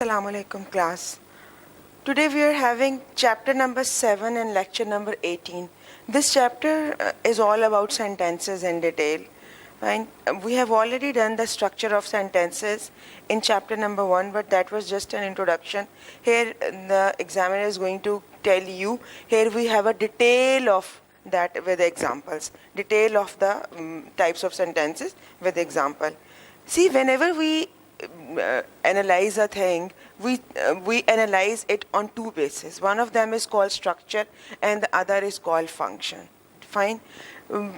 Assalamu alaikum class. Today we are having chapter number 7 and lecture number 18. This chapter is all about sentences in detail. And we have already done the structure of sentences in chapter number 1, but that was just an introduction. Here the examiner is going to tell you, here we have a detail of that with examples. Detail of the types of sentences with example. See, whenever we analyze a thing, we analyze it on two bases. One of them is called structure and the other is called function. Fine.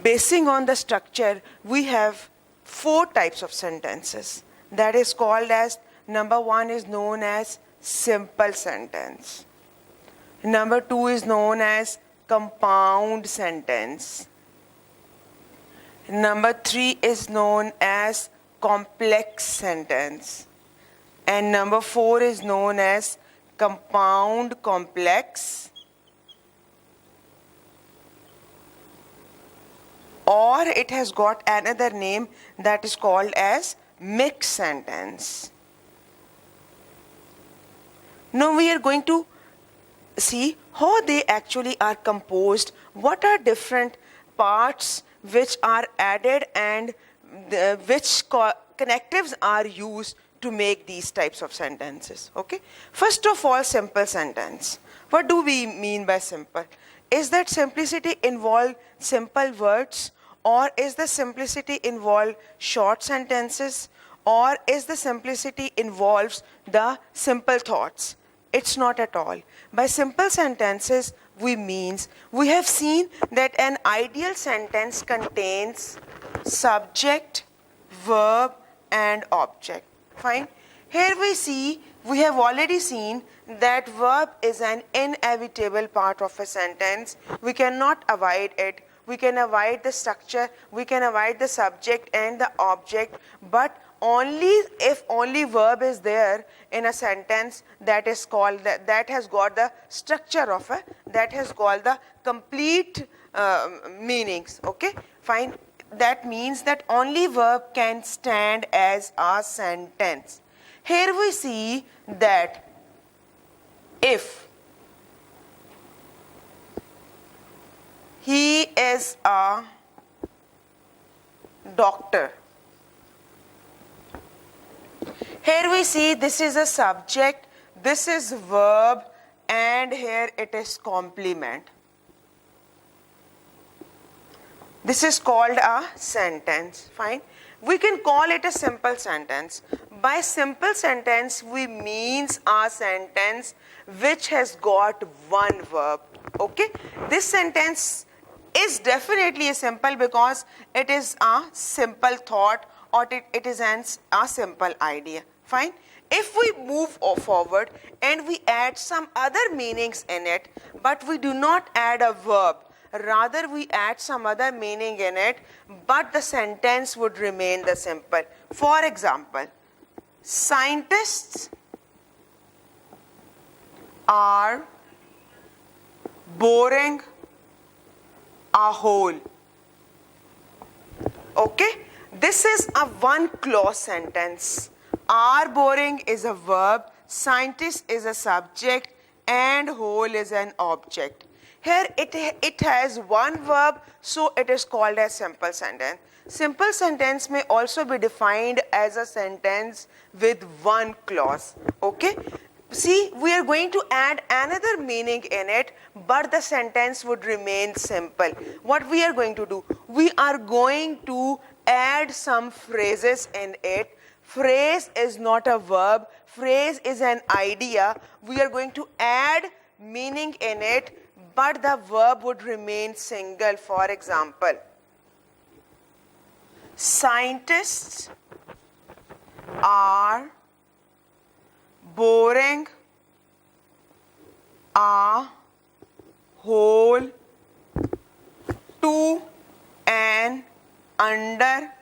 Basing on the structure, we have four types of sentences. That is called as, number one is known as simple sentence. Number two is known as compound sentence. Number three is known as complex sentence. And number four is known as compound complex, or it has got another name that is called as mixed sentence. Now we are going to see how they actually are composed, what are different parts which are added and which connectives are used to make these types of sentences. Okay. First of all, simple sentence. What do we mean by simple? Is that simplicity involve simple words, or is the simplicity involve short sentences, or is the simplicity involves the simple thoughts? It's not at all. By simple sentences, we have seen that an ideal sentence contains subject, verb, and object. Fine. Here we have already seen that verb is an inevitable part of a sentence. We cannot avoid it. We can avoid the structure, we can avoid the subject and the object, but only if only verb is there in a sentence that is called, that has got the structure of that has got the complete meanings. Okay, fine. That means that only verb can stand as a sentence. Here we see that if he is a doctor. Here we see this is a subject, this is verb, and here it is complement. This is called a sentence. Fine. We can call it a simple sentence. By simple sentence, we means a sentence which has got one verb. Okay. This sentence is definitely a simple because it is a simple thought, or it is a simple idea. Fine. If we move forward and we add some other meanings in it, but we do not add a verb, rather we add some other meaning in it, but the sentence would remain the simple. For example, scientists are boring a hole. Okay, this is a one clause sentence. Are boring is a verb, scientist is a subject, and whole is an object. Here it has one verb, so it is called a simple sentence. Simple sentence may also be defined as a sentence with one clause. Okay. See, we are going to add another meaning in it, but the sentence would remain simple. What we are going to do? We are going to add some phrases in it. Phrase is not a verb. Phrase is an idea. We are going to add meaning in it, but the verb would remain single. For example, scientists are boring a hole to an underwater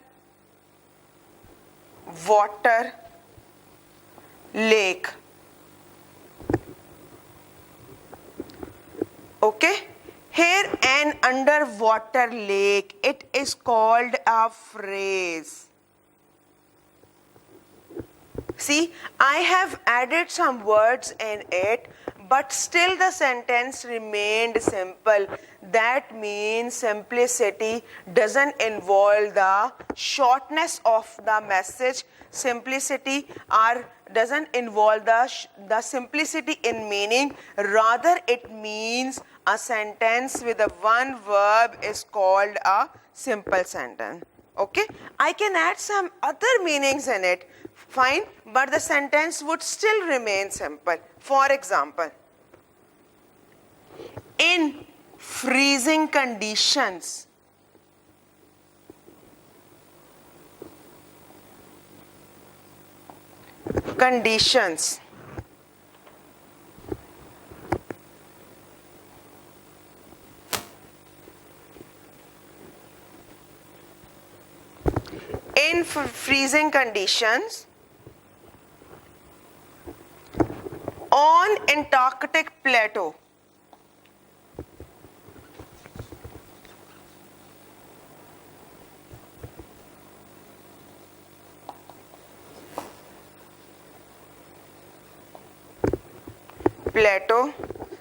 lake. Okay, here an underwater lake, it is called a phrase. See, I have added some words in it, but still the sentence remained simple. That means simplicity doesn't involve the shortness of the message. Simplicity doesn't involve the simplicity in meaning. Rather, it means a sentence with a one verb is called a simple sentence. Okay, I can add some other meanings in it, fine, but the sentence would still remain simple. For example, in freezing conditions, in freezing conditions on Antarctic plateau,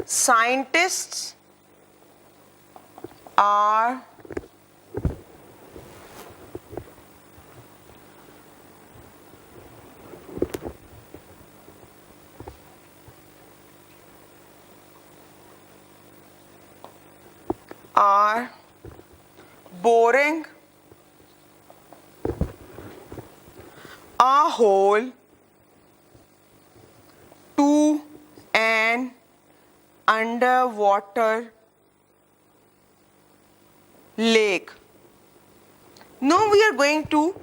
scientists are boring a hole to an underwater lake. Now we are going to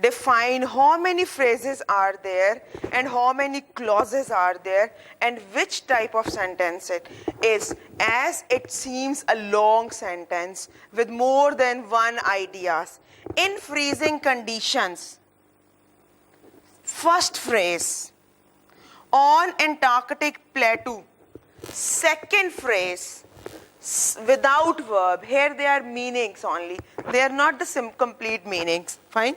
define how many phrases are there and how many clauses are there and which type of sentence it is, as it seems a long sentence with more than one ideas. In freezing conditions, first phrase, on Antarctic plateau. Second phrase, without verb. Here they are meanings only. They are not the complete meanings. Fine.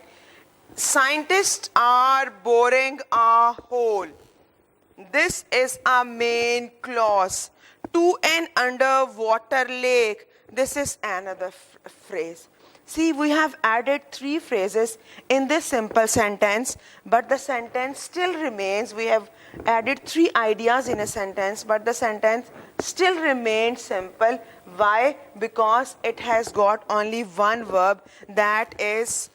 Scientists are boring a hole. This is a main clause. To an underwater lake. This is another phrase. See, we have added three phrases in this simple sentence, but the sentence still remains. We have added three ideas in a sentence, but the sentence still remains simple. Why? Because it has got only one verb, that is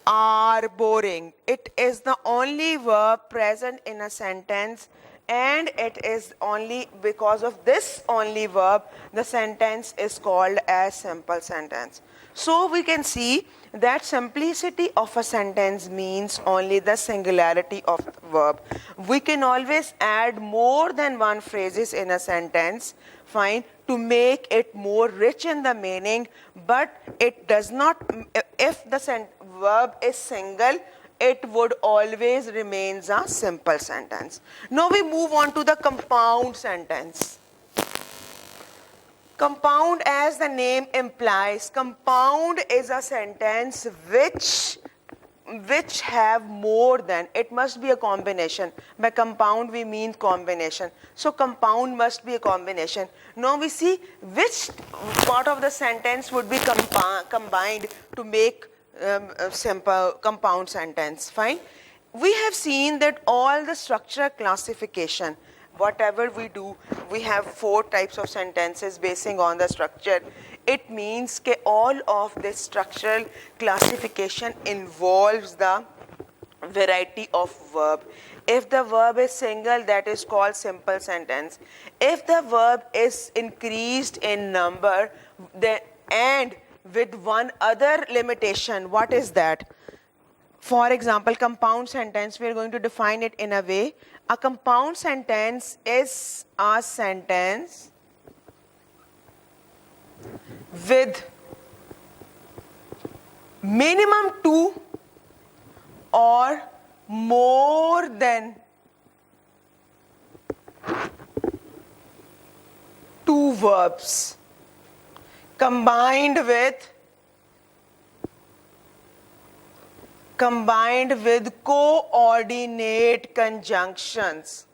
are boring. It is the only verb present in a sentence, and it is only because of this only verb the sentence is called as simple sentence. So we can see that simplicity of a sentence means only the singularity of the verb. We can always add more than one phrases in a sentence, fine, to make it more rich in the meaning, but it does not, if the verb is single, it would always remain a simple sentence. Now we move on to the compound sentence. Compound, as the name implies, compound is a sentence which have more than, it must be a combination. By compound we mean combination. So compound must be a combination. Now we see which part of the sentence would be combined to make a simple compound sentence. Fine. We have seen that all the structure classification, whatever we do, we have four types of sentences basing on the structure. It means that all of this structural classification involves the variety of verb. If the verb is single, that is called simple sentence. If the verb is increased in number, and with one other limitation, what is that? For example, compound sentence, we are going to define it in a way. A compound sentence is a sentence with minimum two or more than two verbs combined with combined with coordinate conjunctions.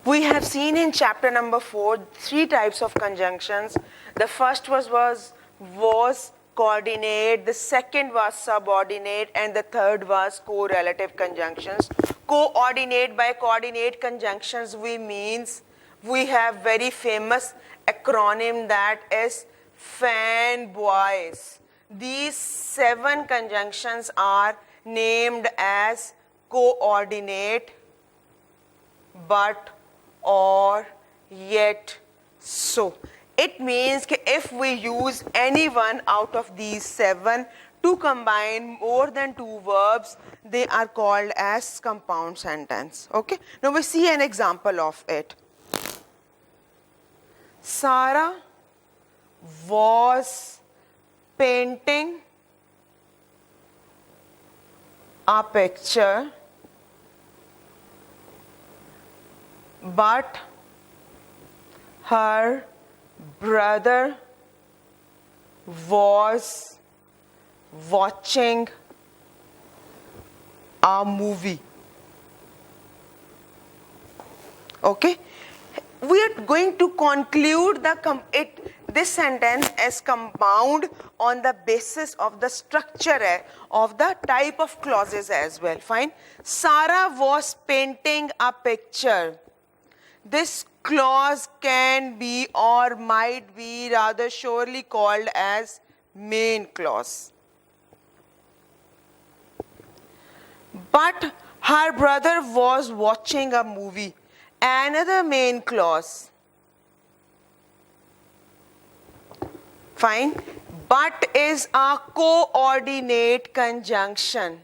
We have seen in chapter number 4 three types of conjunctions. The first was coordinate, the second was subordinate, and the third was correlative conjunctions. Coordinate, by coordinate conjunctions we have very famous acronym, that is fanboys. These 7 conjunctions are named as coordinate, but, or, yet, so. It means that if we use any one out of these 7 to combine more than 2 verbs, they are called as compound sentence. Okay? Now we see an example of it. Sarah was painting a picture, but her brother was watching a movie. Okay? We are going to conclude this sentence as compound on the basis of the structure of the type of clauses as well. Fine. Sarah was painting a picture. This clause can be or might be rather surely called as main clause. But her brother was watching a movie. Another main clause. Fine. But is a coordinate conjunction.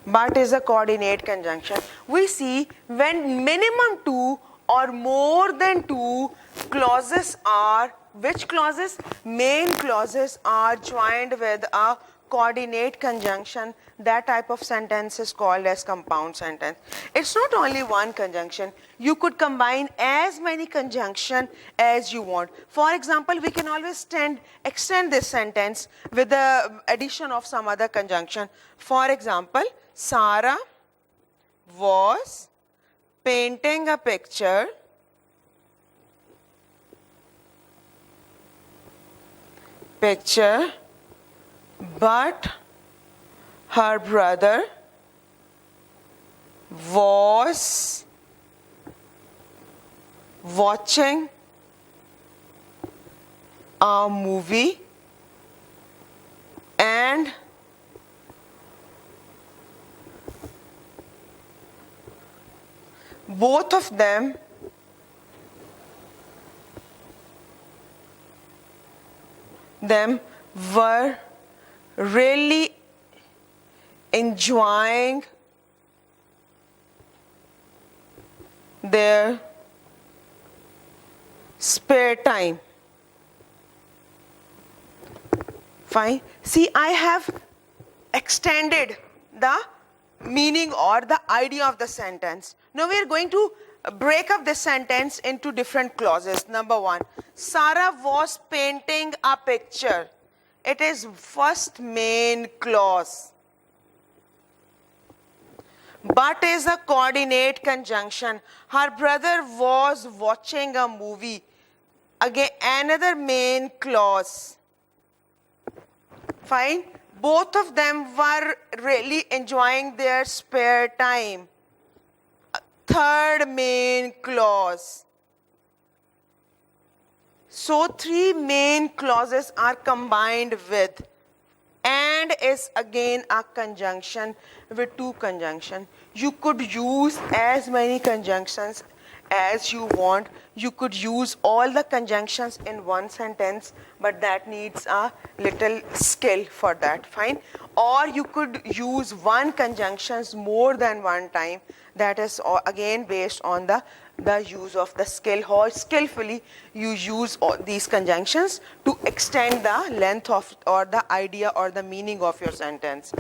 But is a coordinate conjunction. We see when minimum 2 or more than 2 clauses are, which clauses? Main clauses are joined with a coordinate conjunction, that type of sentence is called as compound sentence. It's not only one conjunction. You could combine as many conjunctions as you want. For example, we can always extend this sentence with the addition of some other conjunction. For example, Sarah was painting a picture, but her brother was watching a movie, and both of them were really enjoying their spare time. Fine. See, I have extended the meaning or the idea of the sentence. Now we are going to break up this sentence into different clauses. Number 1, Sarah was painting a picture. It is first main clause. But is a coordinate conjunction. Her brother was watching a movie. Again, another main clause. Fine. Both of them were really enjoying their spare time. Third main clause. So 3 main clauses are combined with, and is again a conjunction with 2 conjunctions. You could use as many conjunctions as you want. You could use all the conjunctions in one sentence, but that needs a little skill for that. Fine. Or you could use one conjunctions more than one time. That is again based on the use of the skill, how skillfully you use all these conjunctions to extend the length of or the idea or the meaning of your sentence.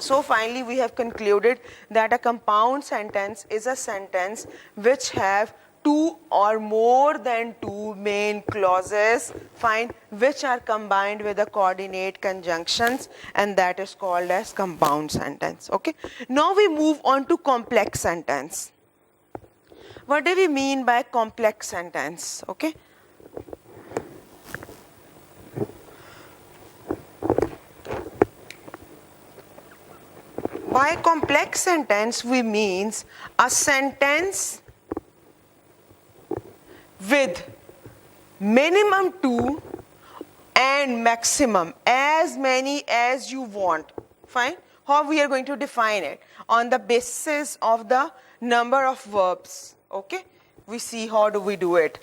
So finally we have concluded that a compound sentence is a sentence which have two or more than two main clauses, fine, which are combined with the coordinate conjunctions, and that is called as compound sentence. Okay. Now we move on to complex sentence. What do we mean by complex sentence? Okay. By complex sentence, we means a sentence with minimum two and maximum as many as you want. Fine. How we are going to define it? On the basis of the number of verbs. Okay. We see how do we do it.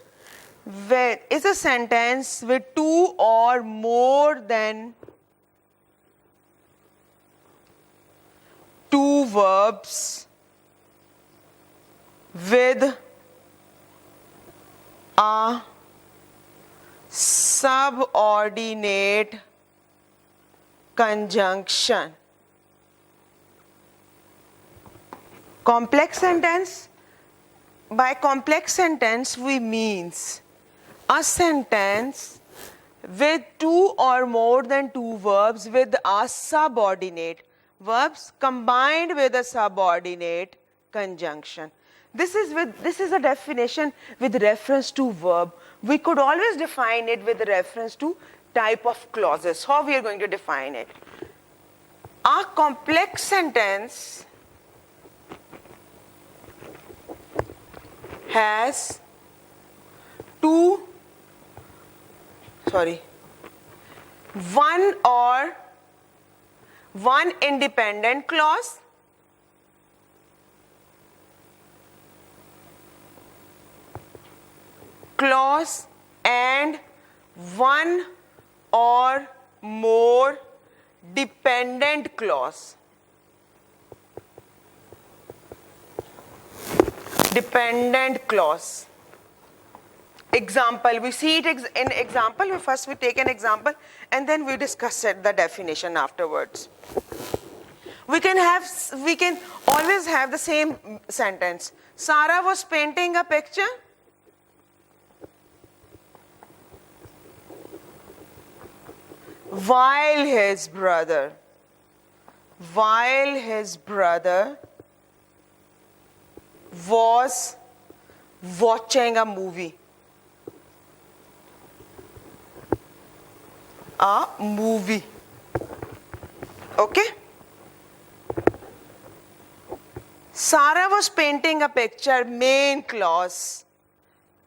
Where is a sentence with two or more than two verbs with a subordinate conjunction. Complex sentence. By complex sentence, we means a sentence with two or more than two verbs with a subordinate verbs combined with a subordinate conjunction. This is a definition with reference to verb. We could always define it with reference to type of clauses. How we are going to define it? A complex sentence has one independent clause and one or more dependent clause. Dependent clause. Example, we see it in example. First we take an example and then we discuss it, the definition afterwards. We can always have the same sentence. Sarah was painting a picture while his brother was watching a movie. Okay? Sarah was painting a picture, main clause.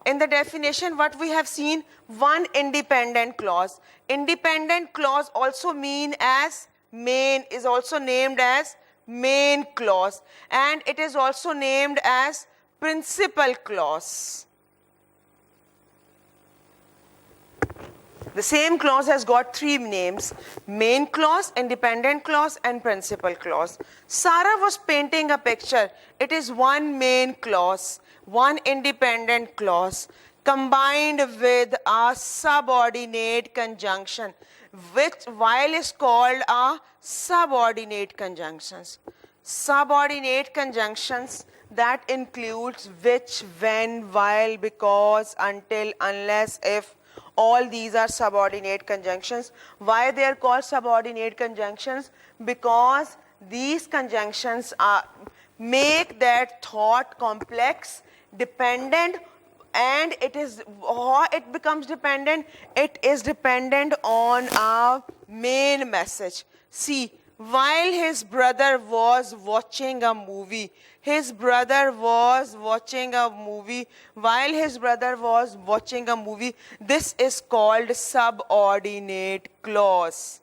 In the definition, what we have seen, one independent clause. Independent clause also is also named as main clause, and it is also named as principal clause. The same clause has got three names: main clause, independent clause, and principal clause. Sarah was painting a picture. It is one main clause, one independent clause, combined with a subordinate conjunction, which while is called a subordinate conjunctions. Subordinate conjunctions that includes which, when, while, because, until, unless, if. All these are subordinate conjunctions. Why they are called subordinate conjunctions? Because these conjunctions make that thought complex, dependent, and it becomes dependent. It is dependent on our main message. See, while his brother was watching a movie, while his brother was watching a movie, this is called subordinate clause.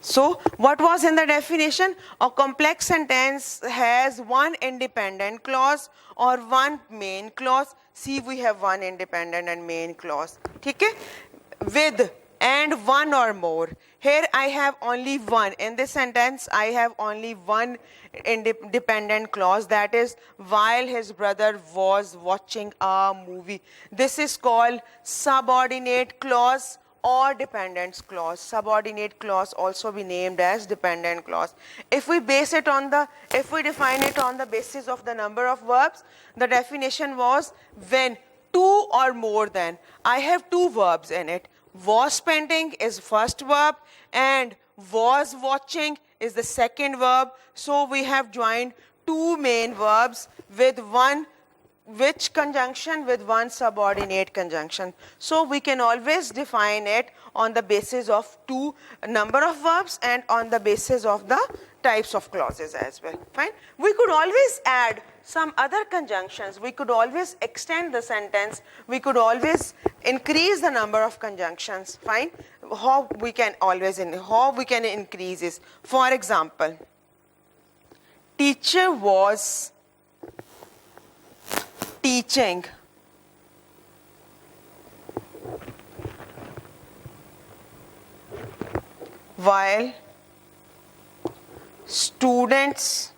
So, what was in the definition? A complex sentence has one independent clause or one main clause. See, we have one independent and main clause. Okay? With and one or more. Here I have only one. In this sentence, I have only one independent clause, that is, while his brother was watching a movie. This is called subordinate clause or dependence clause. Subordinate clause also be named as dependent clause. If we define it on the basis of the number of verbs, the definition was when two or more than. I have two verbs in it. Was spending is first verb and was watching is the second verb. So we have joined two main verbs with one which conjunction with one subordinate conjunction. So we can always define it on the basis of two number of verbs and on the basis of the types of clauses as well. Fine. We could always add some other conjunctions. We could always extend the sentence. We could always increase the number of conjunctions. Fine. How we can increase is, for example, teacher was teaching. While students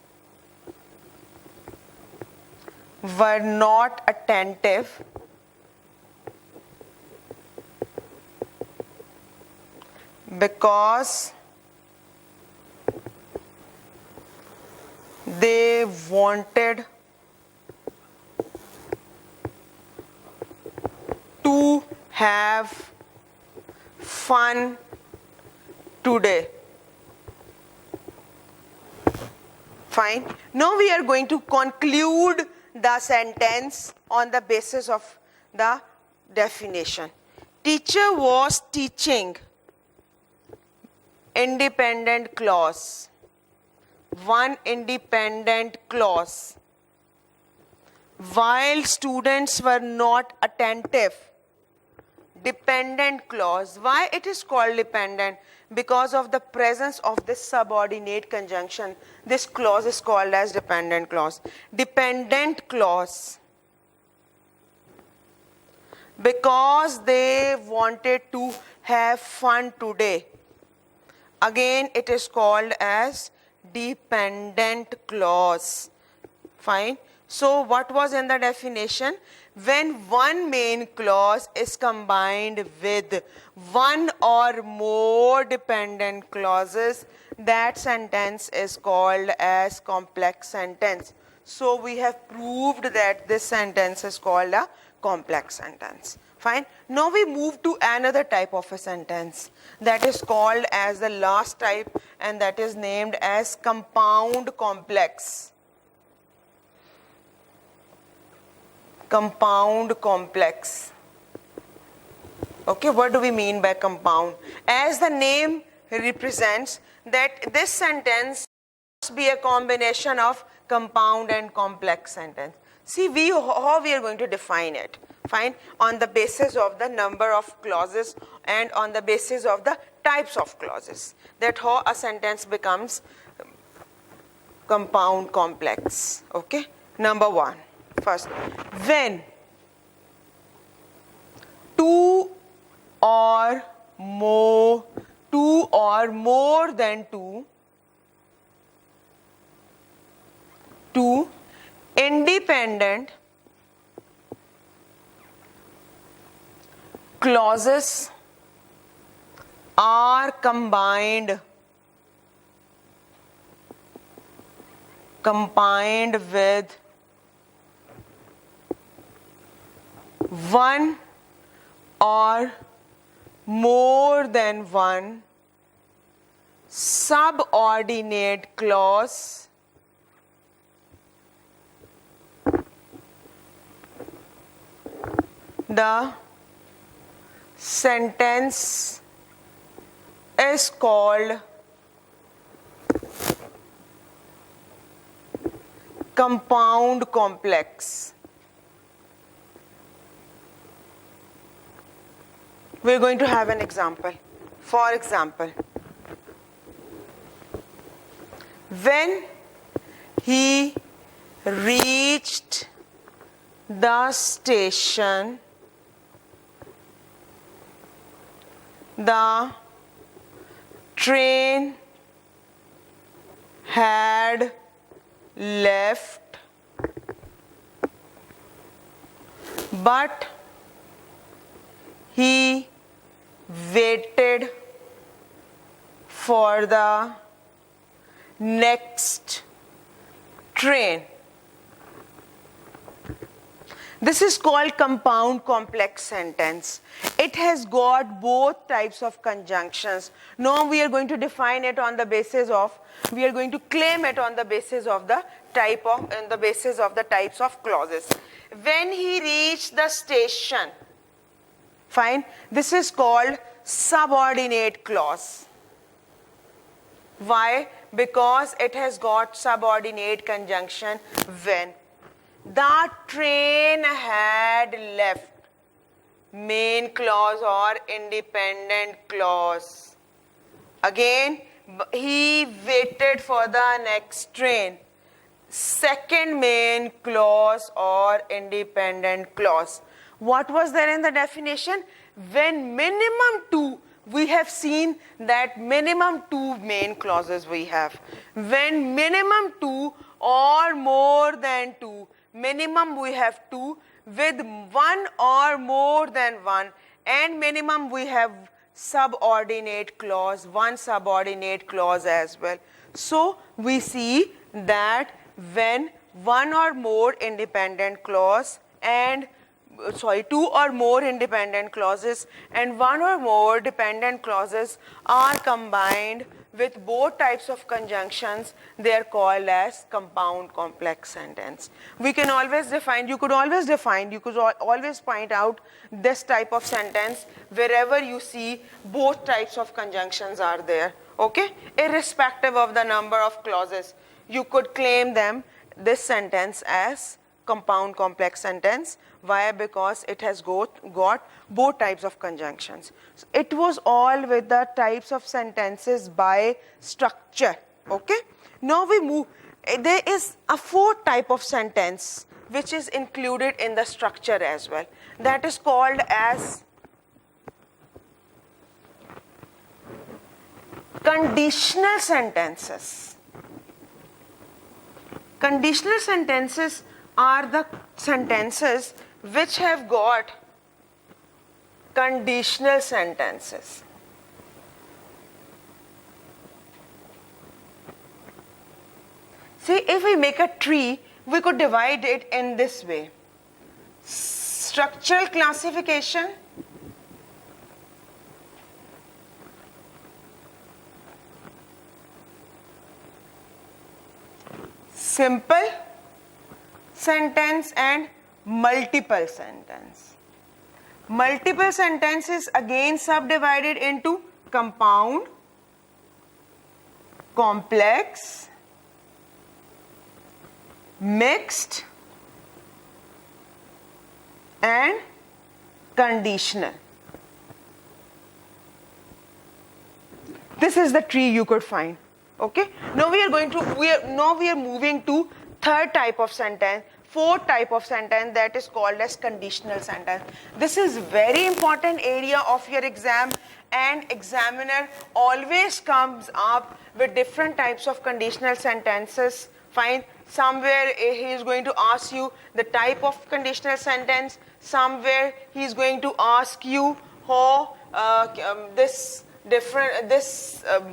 were not attentive because they wanted to have fun today. Fine. Now we are going to conclude the sentence on the basis of the definition. Teacher was teaching. Independent clause. One independent clause. While students were not attentive. Dependent clause. Why it is called dependent? Because of the presence of this subordinate conjunction. This clause is called as dependent clause. Dependent clause. Because they wanted to have fun today. Again, it is called as dependent clause. Fine. So what was in the definition? When one main clause is combined with one or more dependent clauses, that sentence is called as complex sentence. So we have proved that this sentence is called a complex sentence. Fine. Now we move to another type of a sentence that is called as the last type, and that is named as compound complex. Compound complex. Okay, what do we mean by compound? As the name represents, that this sentence must be a combination of compound and complex sentence. See, how we are going to define it. Fine. On the basis of the number of clauses and on the basis of the types of clauses. That how a sentence becomes compound complex. Okay. Number one. First, when two or more than two independent clauses are combined with one or more than one subordinate clause, the sentence is called compound complex. We're going to have an example. For example, when he reached the station, the train had left, but he waited for the next train. This is called compound complex sentence. It has got both types of conjunctions. Now we are going to define it on the basis of, we are going to claim it on the basis of the type of, on the basis of the types of clauses. When he reached the station, fine, this is called subordinate clause. Why? Because it has got subordinate conjunction when. The train had left. Main clause or independent clause. Again, he waited for the next train. Second main clause or independent clause. What was there in the definition? When minimum two, we have seen that minimum two main clauses we have. When minimum two or more than two, minimum we have two, with one or more than one, and minimum we have subordinate clause, one subordinate clause as well. So we see that when one or more independent clause and two or more independent clauses and one or more dependent clauses are combined with both types of conjunctions, they are called as compound complex sentence. We can always define, you could always point out this type of sentence wherever you see both types of conjunctions are there, okay? Irrespective of the number of clauses, you could claim them, this sentence, as compound complex sentence. Why? Because it has got both types of conjunctions. So it was all with the types of sentences by structure. Okay? Now we move. There is a fourth type of sentence which is included in the structure as well. That is called as conditional sentences. Conditional sentences are the sentences which have got conditional sentences. See, if we make a tree, we could divide it in this way. Structural classification, simple sentence and multiple sentence. Multiple sentence is again subdivided into compound, complex, mixed, and conditional. This is the tree you could find. Okay. Now we are moving to third type of sentence, fourth type of sentence, that is called as conditional sentence. This is very important area of your exam, and examiner always comes up with different types of conditional sentences. Fine. Somewhere he is going to ask you the type of conditional sentence. Somewhere he is going to ask you how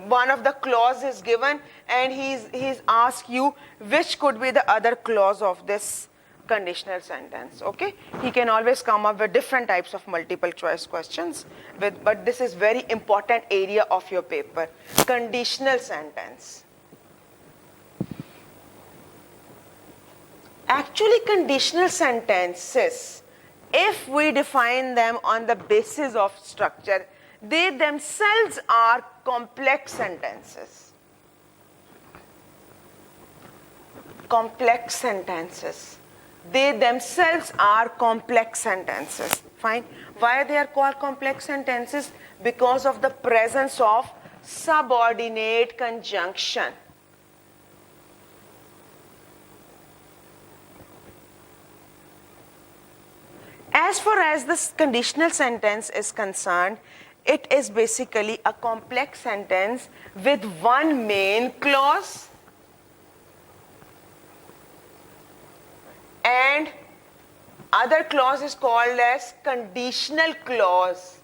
one of the clause is given, and he's asked you which could be the other clause of this conditional sentence. Okay, he can always come up with different types of multiple choice questions, but this is very important area of your paper. Conditional sentence. Actually, conditional sentences, if we define them on the basis of structure, they themselves are complex sentences. Complex sentences. They themselves are complex sentences. Fine. Why they are called complex sentences? Because of the presence of subordinate conjunction. As far as this conditional sentence is concerned, it is basically a complex sentence with one main clause and other clause is called as conditional clause.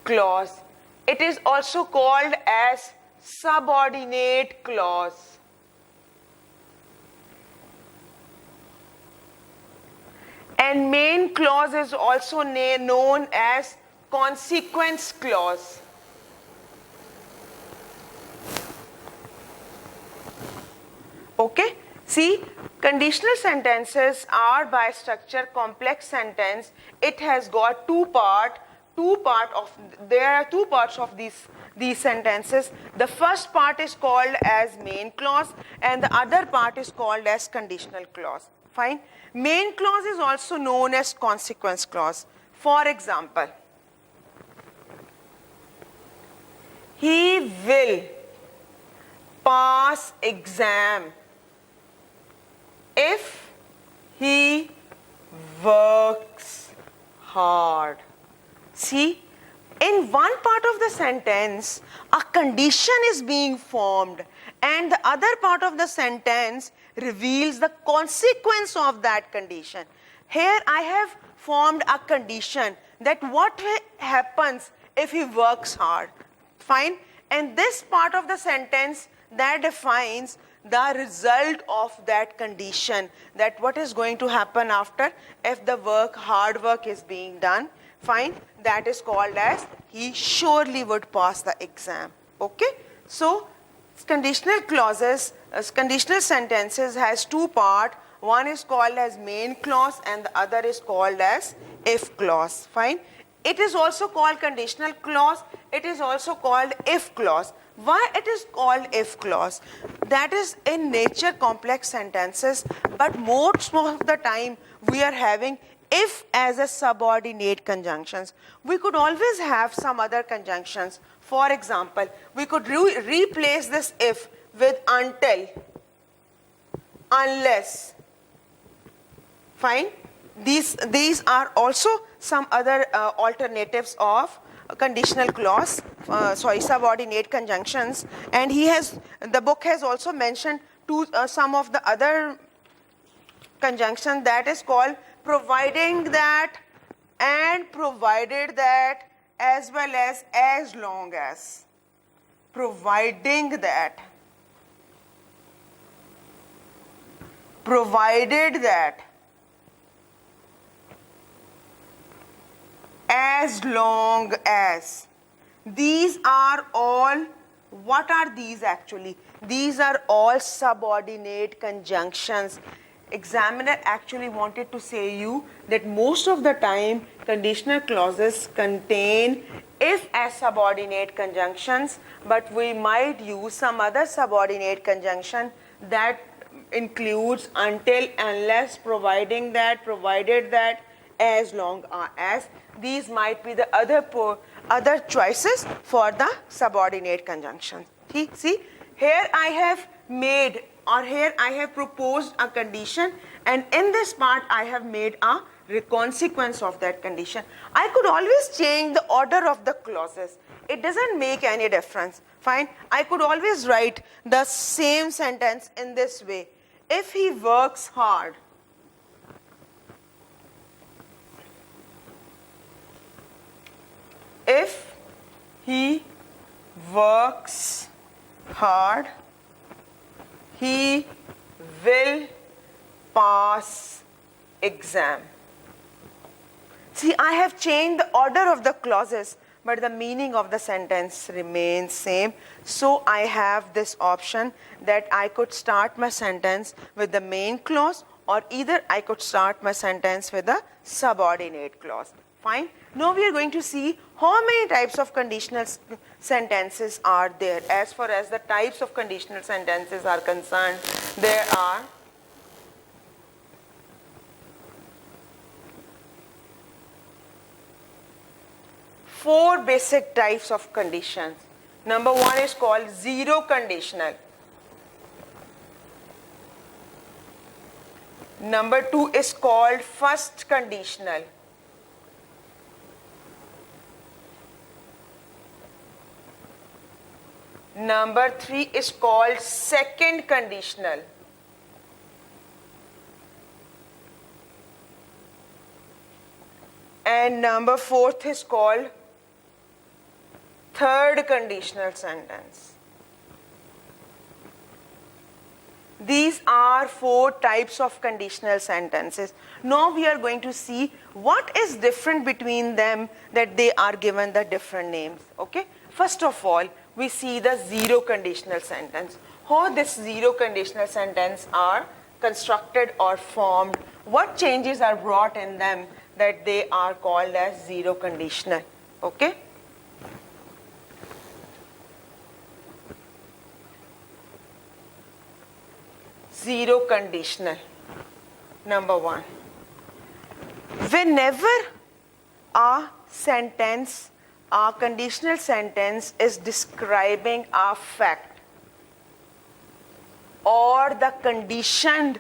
clause. It is also called as subordinate clause. And main clause is also known as consequence clause. Okay? See, conditional sentences are by structure complex sentence. It has got there are two parts of these sentences. The first part is called as main clause and the other part is called as conditional clause. Fine? Main clause is also known as consequence clause. For example, he will pass exam if he works hard. See, in one part of the sentence, a condition is being formed and the other part of the sentence reveals the consequence of that condition. Here I have formed a condition that what happens if he works hard. Fine? And this part of the sentence that defines the result of that condition, that what is going to happen after if the hard work is being done. Fine? That is called as he surely would pass the exam. Okay? So, conditional clauses, conditional sentences has two parts. One is called as main clause and the other is called as if clause. Fine? It is also called conditional clause. It is also called if clause. Why it is called if clause? That is in nature complex sentences, but most of the time we are having if as a subordinate conjunctions. We could always have some other conjunctions. For example, we could replace this if with until, unless. Fine? These are also some other alternatives of conditional clause, subordinate conjunctions. And the book has also mentioned some of the other conjunction that is called providing that and provided that as well as long as. Providing that. Provided that. As long as. These are all, what are these actually? These are all subordinate conjunctions. Examiner actually wanted to say you that most of the time conditional clauses contain if as subordinate conjunctions, but we might use some other subordinate conjunction that includes until, unless, providing that, provided that, as long as. These might be the other choices for the subordinate conjunctions. See, here I have made or here I have proposed a condition and in this part I have made a consequence of that condition. I could always change the order of the clauses. It doesn't make any difference. Fine. I could always write the same sentence in this way. If he works hard, if he works hard, he will pass exam. See, I have changed the order of the clauses, but the meaning of the sentence remains same. So I have this option that I could start my sentence with the main clause or either I could start my sentence with a subordinate clause. Fine. Now we are going to see how many types of conditional sentences are there. As far as the types of conditional sentences are concerned, there are 4 basic types of conditions. Number 1 is called zero conditional. Number 2 is called first conditional. Number 3 is called second conditional. And number 4 is called third conditional sentence. These are 4 types of conditional sentences. Now we are going to see what is different between them, that they are given the different names. Okay? First of all, we see the zero conditional sentence. How this zero conditional sentence are constructed or formed, what changes are brought in them that they are called as zero conditional. Okay? Zero conditional. Number 1. Whenever a sentence, a conditional sentence is describing a fact or the condition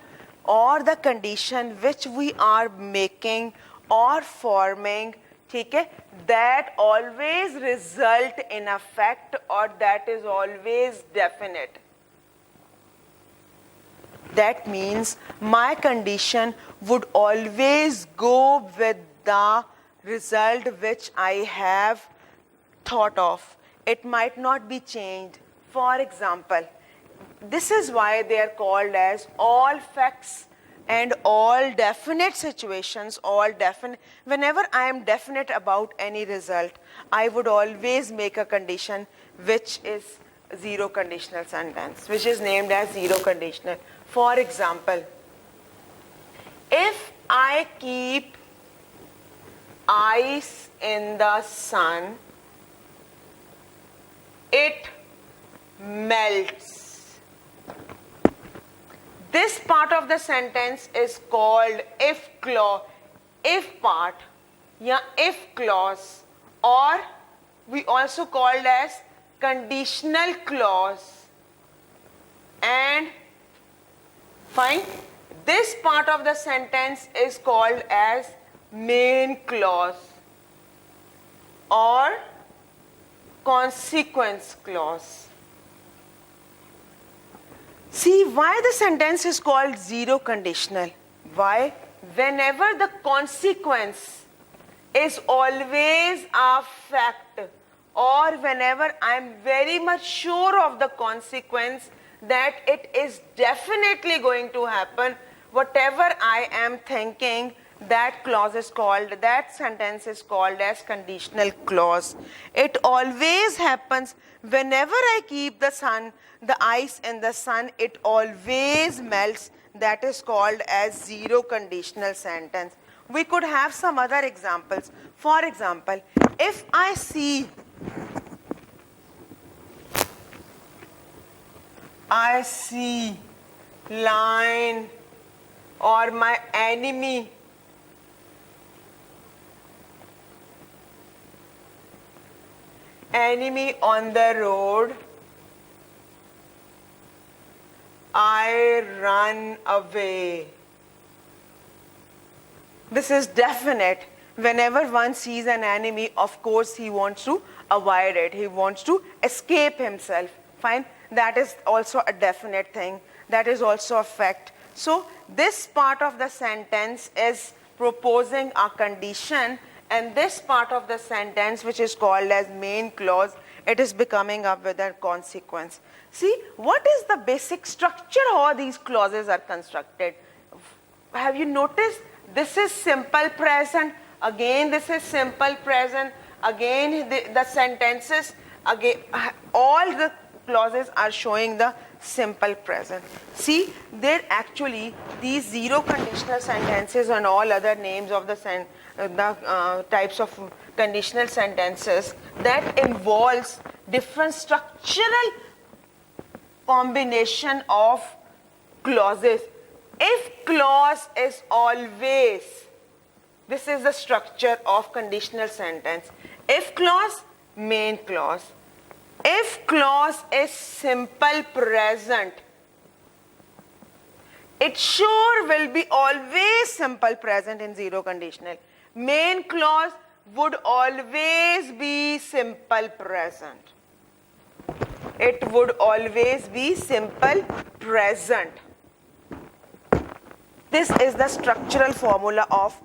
which we are making or forming, okay, that always result in a fact or that is always definite. That means my condition would always go with the result which I have thought of. It might not be changed. For example, this is why they are called as all facts and all definite situations, all definite. Whenever I am definite about any result, I would always make a condition which is zero conditional sentence, which is named as zero conditional. For example, if I keep ice in the sun, it melts. This part of the sentence is called if clause, if part, yeah, if clause, or we also called as conditional clause. And fine, this part of the sentence is called as main clause or consequence clause. See why the sentence is called zero conditional. Why? Whenever the consequence is always a fact, or whenever I am very much sure of the consequence that it is definitely going to happen, whatever I am thinking, that clause is called, that sentence is called as conditional clause. It always happens whenever I keep the ice in the sun, it always melts. That is called as zero conditional sentence. We could have some other examples. For example, if I see lion or my enemy on the road, I run away. This is definite. Whenever one sees an enemy, of course he wants to avoid it. He wants to escape himself. Fine. That is also a definite thing. That is also a fact. So this part of the sentence is proposing a condition, and this part of the sentence, which is called as main clause, it is becoming up with a consequence. See, what is the basic structure how these clauses are constructed? Have you noticed? This is simple present. Again, this is simple present. Again, the sentences, again, all the clauses are showing the simple present. See, they're actually these zero conditional sentences and all other names of the types of conditional sentences that involves different structural combination of clauses. If clause is always, this is the structure of conditional sentence. If clause, main clause. If clause is simple present, it sure will be always simple present in zero conditional. Main clause would always be simple present. It would always be simple present. This is the structural formula of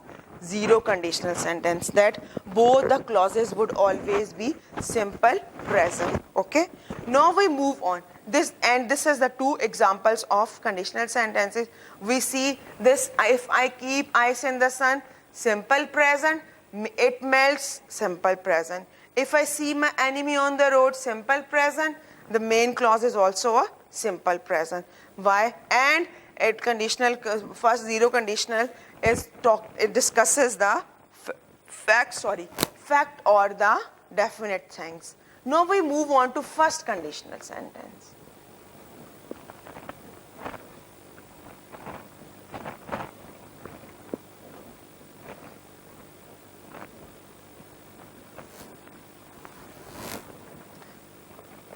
zero conditional sentence, that both the clauses would always be simple present. Okay, now we move on. This is the two examples of conditional sentences. We see this: if I keep ice in the sun, simple present, it melts, simple present. If I see my enemy on the road, simple present, the main clause is also a simple present. Why? And it conditional, first zero conditional it discusses the fact or the definite things. Now we move on to first conditional sentence.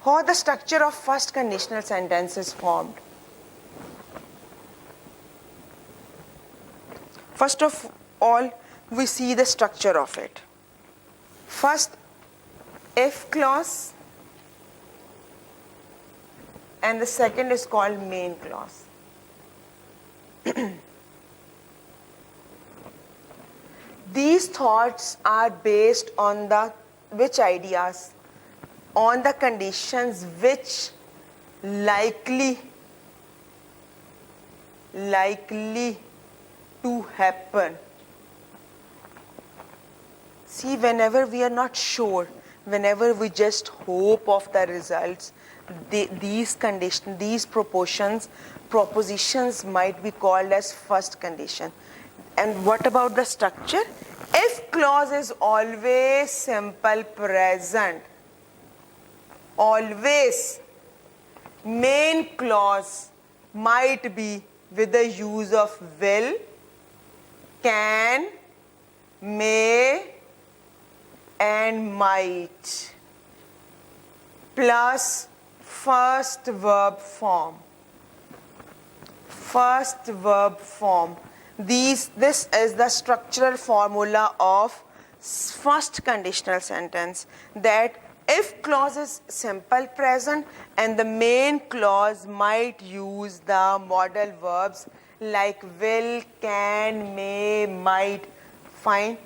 How the structure of first conditional sentence is formed. First of all, we see the structure of it. First, if clause, and the second is called main clause. These thoughts are based on the which ideas? On the conditions which likely to happen. See, whenever we are not sure, whenever we just hope of the results, these propositions might be called as first condition. And what about the structure? If clause is always simple present, always, main clause might be with the use of will, can, may, and might, plus first verb form. First verb form. This is the structural formula of first conditional sentence, that if clause is simple present and the main clause might use the modal verbs like will, can, may, might, fine,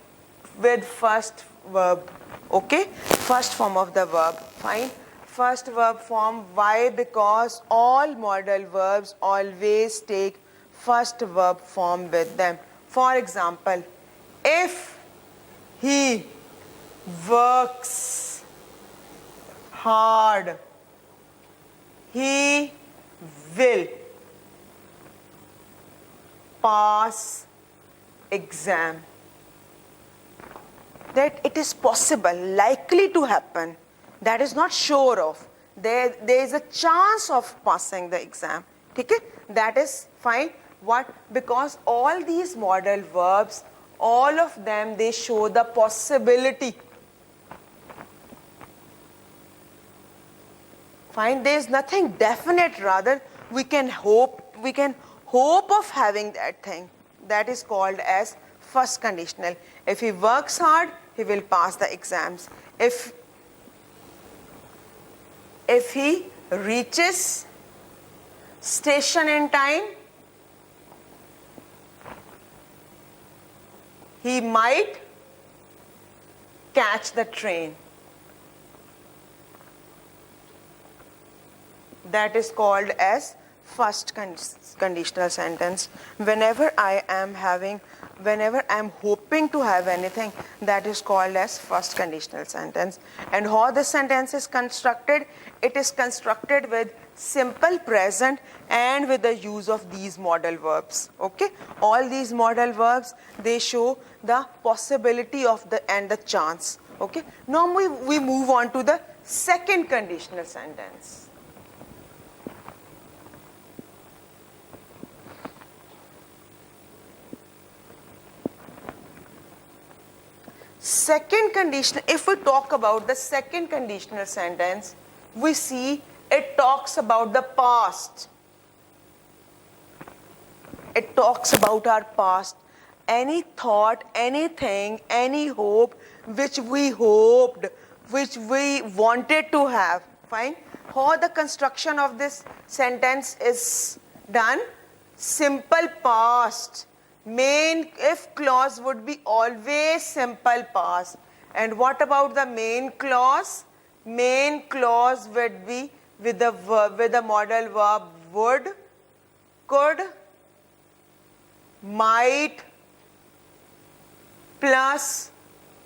with first verb. Okay, first form of the verb, fine. First verb form. Why? Because all modal verbs always take first verb form with them. For example, if he works hard, he will pass exam. That it is possible, likely to happen. That is not sure of. There is a chance of passing the exam. Okay? That is fine. What? Because all these modal verbs, all of them, they show the possibility. Fine. There is nothing definite. Rather, we can hope of having that thing. That is called as first conditional. If he works hard, he will pass the exams. If he reaches station in time, he might catch the train. That is called as first conditional sentence. Whenever I am hoping to have anything, that is called as first conditional sentence. And how the sentence is constructed? It is constructed with simple present and with the use of these modal verbs. Okay? All these modal verbs, they show the possibility of and the chance. Okay? Now we move on to the second conditional sentence. Second conditional, if we talk about the second conditional sentence, we see it talks about the past. It talks about our past. Any thought, anything, any hope which we hoped, which we wanted to have. Fine. How the construction of this sentence is done? Simple past. Main if clause would be always simple past. And what about the main clause? Main clause would be with the verb, with the modal verb would, could, might plus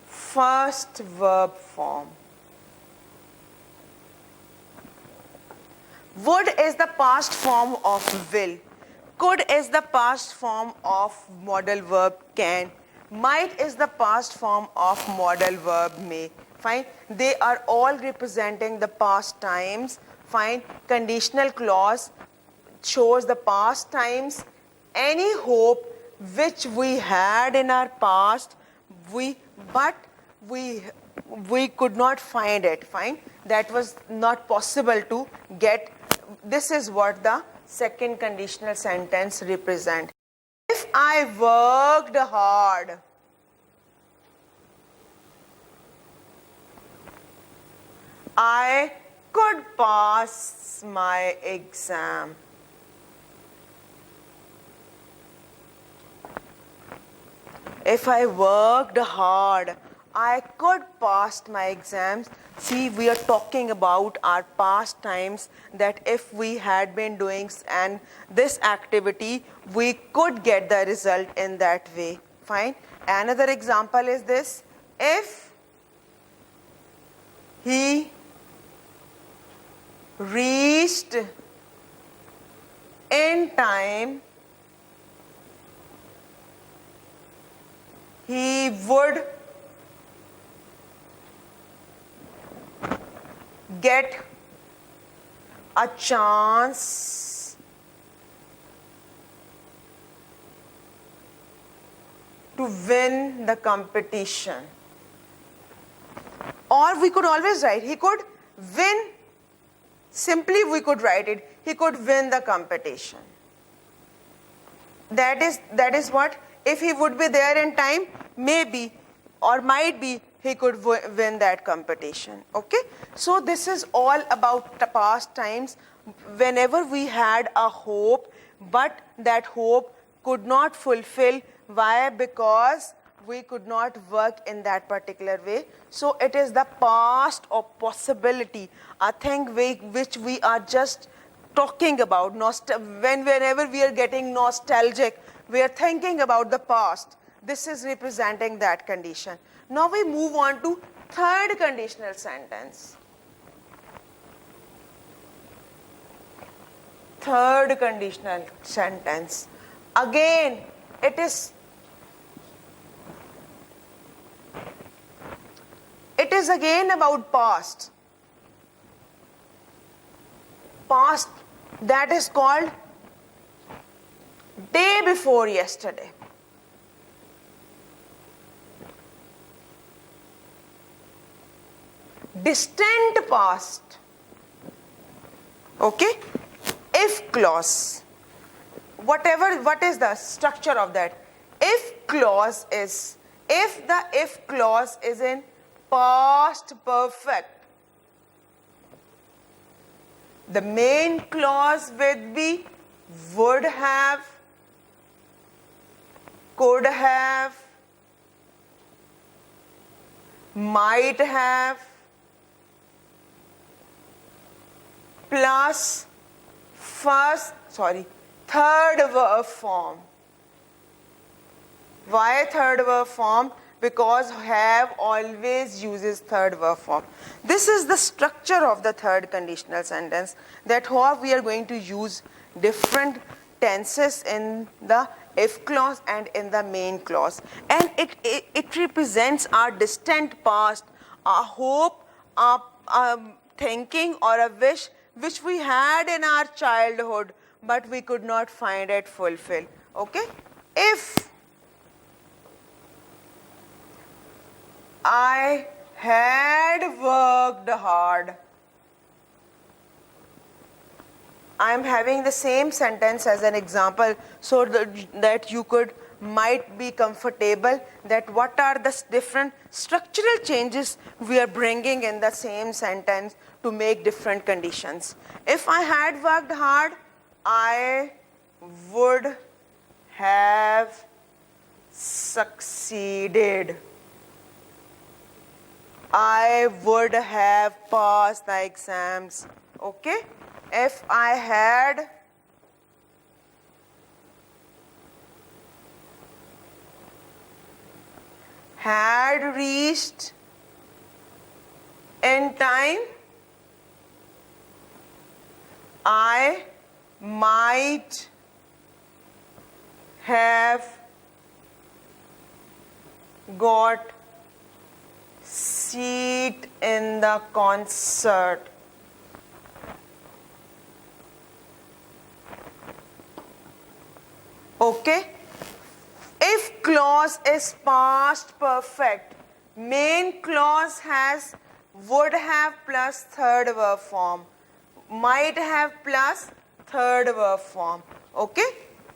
first verb form. Would is the past form of will. Could is the past form of modal verb can. Might is the past form of modal verb may. Fine. They are all representing the past times. Fine. Conditional clause shows the past times. Any hope which we had in our past, but we could not find it. Fine. That was not possible to get. This is what the second conditional sentence represent. If I worked hard, I could pass my exam. If I worked hard, I could pass my exams. See, we are talking about our past times, that if we had been doing and this activity, we could get the result in that way. Fine. Another example is this. If he reached in time, he would get a chance to win the competition. Or we could always write, he could win. Simply we could write it, he could win the competition. That is what, if he would be there in time, maybe or might be, he could win that competition. Okay? So this is all about the past times. Whenever we had a hope, but that hope could not fulfill. Why? Because we could not work in that particular way. So it is the past or possibility, a thing which we are just talking about. Whenever we are getting nostalgic, we are thinking about the past. This is representing that condition. Now we move on to third conditional sentence. Third conditional sentence. Again, it is again about past. Past, that is called day before yesterday. Distant past. Okay? If clause. What is the structure of that? If clause is, if the if clause is in past perfect, the main clause would be would have, could have, might have, plus third verb form. Why third verb form? Because have always uses third verb form. This is the structure of the third conditional sentence, that how we are going to use different tenses in the if clause and in the main clause. And it represents our distant past, a hope, a thinking or a wish which we had in our childhood, but we could not find it fulfilled. Okay? If I had worked hard. I am having the same sentence as an example so that you might be comfortable that what are the different structural changes we are bringing in the same sentence to make different conditions. If I had worked hard, I would have succeeded. I would have passed the exams. Okay? If I had reached in time, I might have got seat in the concert. Okay? If clause is past perfect, main clause has would have plus third verb form, might have plus third verb form. Okay?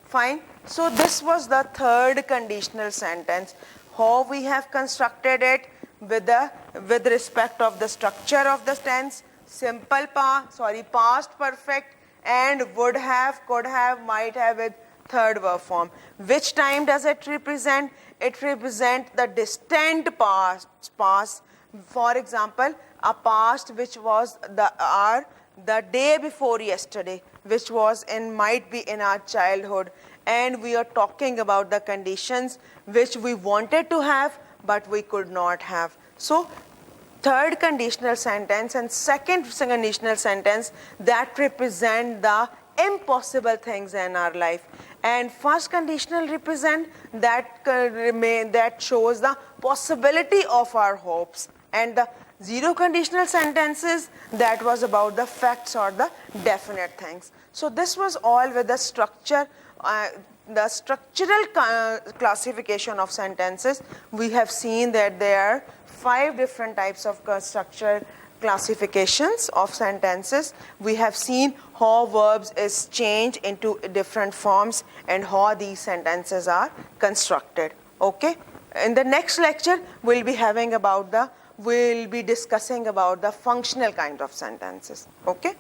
Fine. So this was the third conditional sentence. How we have constructed it with respect of the structure of the tense, past perfect, and would have, could have, might have with third verb form. Which time does it represent? It represents the distant past. For example, a past which was the day before yesterday, which was might be in our childhood, and we are talking about the conditions which we wanted to have but we could not have. So third conditional sentence and second conditional sentence that represent the impossible things in our life, and first conditional represent that shows the possibility of our hopes, and the zero conditional sentences that was about the facts or the definite things. So this was all with the structure, the structural classification of sentences. We have seen that there are 5 different types of structure classifications of sentences. We have seen how verbs is changed into different forms and how these sentences are constructed. Okay? In the next lecture, we'll be discussing about the functional kind of sentences. Okay?